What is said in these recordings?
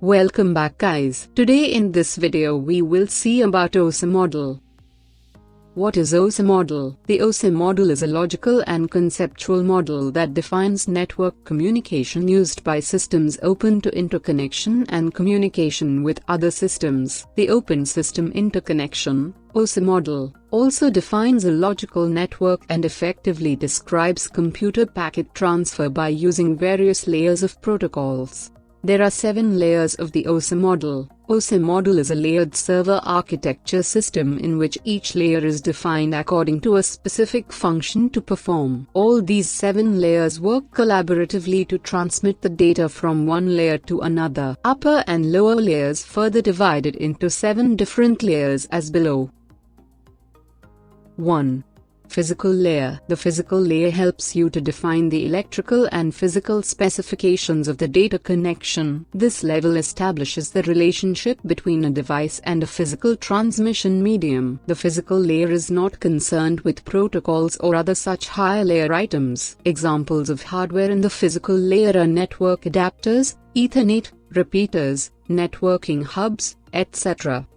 Welcome back guys. Today in this video we will see about OSI model. What is OSI model? The OSI model is a logical and conceptual model that defines network communication used by systems open to interconnection and communication with other systems. The Open System Interconnection, OSI model, also defines a logical network and effectively describes computer packet transfer by using various layers of protocols. There are 7 layers of the OSI model. OSI model is a layered server architecture system in which each layer is defined according to a specific function to perform. All these 7 layers work collaboratively to transmit the data from one layer to another. Upper and lower layers further divided into 7 different layers as below. 1. Physical layer. The physical layer helps you to define the electrical and physical specifications of the data connection. This level establishes the relationship between a device and a physical transmission medium. The physical layer is not concerned with protocols or other such higher layer items. Examples of hardware in the physical layer are network adapters, Ethernet, repeaters, networking hubs, etc.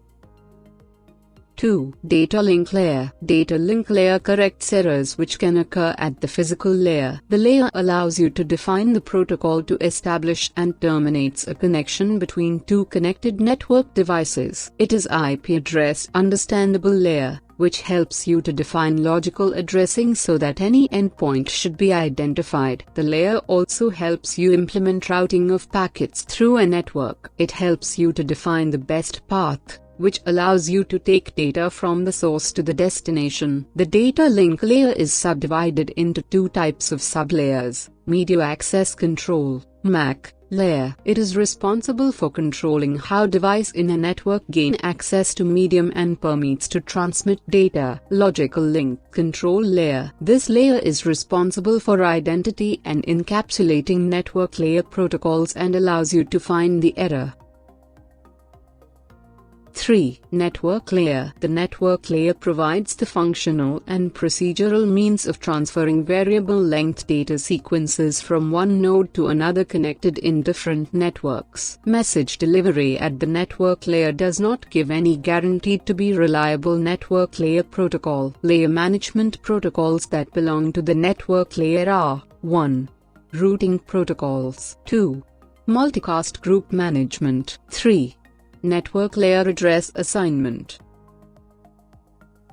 2. Data link layer. Data link layer corrects errors which can occur at the physical layer. The layer allows you to define the protocol to establish and terminates a connection between two connected network devices. It is IP address understandable layer, which helps you to define logical addressing so that any endpoint should be identified. The layer also helps you implement routing of packets through a network. It helps you to define the best path, which allows you to take data from the source to the destination. The data link layer is subdivided into 2 types of sublayers: Media Access Control, MAC, layer. It is responsible for controlling how device in a network gain access to medium and permits to transmit data. Logical Link Control layer. This layer is responsible for identity and encapsulating network layer protocols and allows you to find the error. 3. Network layer. The network layer provides the functional and procedural means of transferring variable length data sequences from one node to another connected in different networks. Message delivery at the network layer does not give any guaranteed to be reliable network layer protocol. Layer management protocols that belong to the network layer are: 1. Routing protocols. 2. Multicast group management. 3. Network layer address assignment.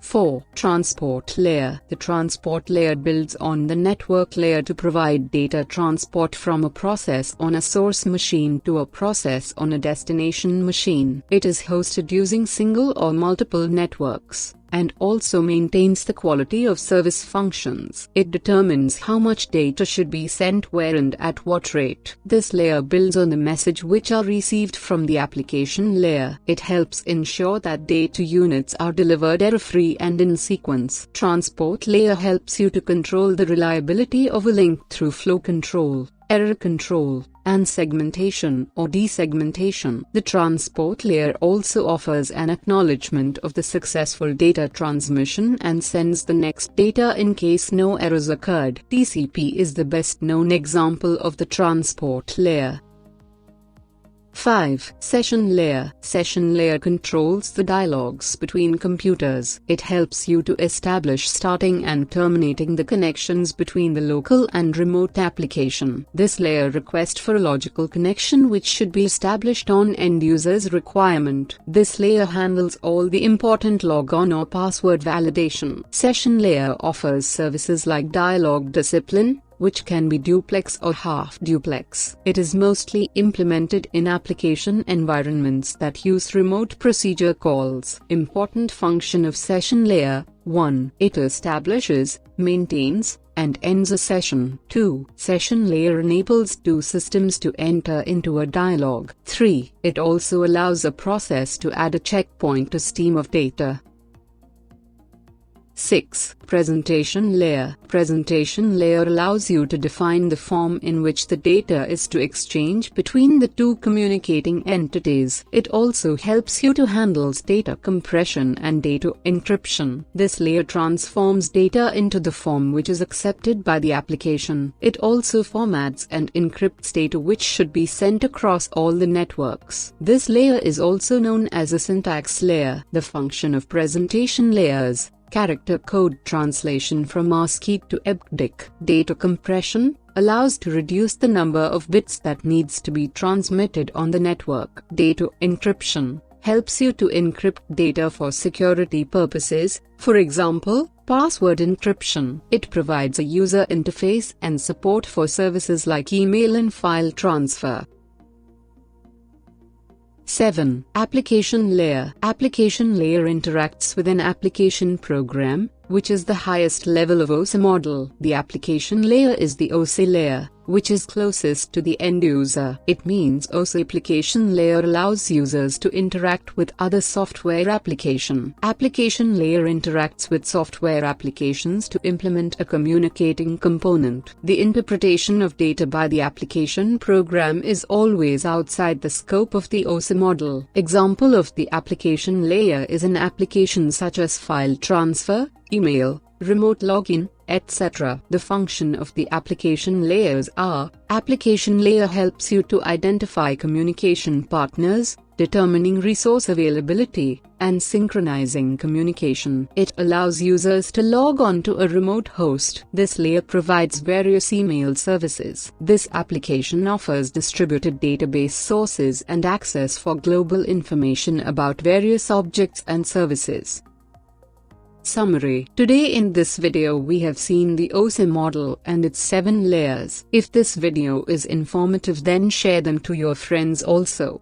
4. Transport layer. The transport layer builds on the network layer to provide data transport from a process on a source machine to a process on a destination machine. It is hosted using single or multiple networks, and also maintains the quality of service functions. It determines how much data should be sent where and at what rate. This layer builds on the message which are received from the application layer. It helps ensure that data units are delivered error-free and in sequence. Transport layer helps you to control the reliability of a link through flow control, error control, and segmentation or desegmentation. The transport layer also offers an acknowledgement of the successful data transmission and sends the next data in case no errors occurred. TCP is the best known example of the transport layer. 5. Session layer. Session layer controls the dialogues between computers. It helps you to establish starting and terminating the connections between the local and remote application. This layer requests for a logical connection which should be established on end user's requirement. This layer handles all the important logon or password validation. Session layer offers services like dialog discipline, which can be duplex or half-duplex. It is mostly implemented in application environments that use remote procedure calls. Important function of session layer: 1. It establishes, maintains, and ends a session. 2. Session layer enables two systems to enter into a dialogue. 3. It also allows a process to add a checkpoint to stream of data. 6. Presentation layer. Presentation layer allows you to define the form in which the data is to exchange between the two communicating entities. It also helps you to handle data compression and data encryption. This layer transforms data into the form which is accepted by the application. It also formats and encrypts data which should be sent across all the networks. This layer is also known as a syntax layer. The function of presentation layers: character code translation from ASCII to EBCDIC. Data compression allows to reduce the number of bits that needs to be transmitted on the network. Data encryption helps you to encrypt data for security purposes, for example, password encryption. It provides a user interface and support for services like email and file transfer. 7. Application layer. Application layer interacts with an application program, which is the highest level of OSI model. The application layer is the OSI layer, which is closest to the end user. It means OSI application layer allows users to interact with other software application. Application layer interacts with software applications to implement a communicating component. The interpretation of data by the application program is always outside the scope of the OSI model. Example of the application layer is an application such as file transfer, email, remote login, etc. The function of the application layers are: application layer helps you to identify communication partners, determining resource availability, and synchronizing communication. It allows users to log on to a remote host. This layer provides various email services. This application offers distributed database sources and access for global information about various objects and services. Summary. Today in this video we have seen the OSI model and its 7 layers. If this video is informative, then share them to your friends also.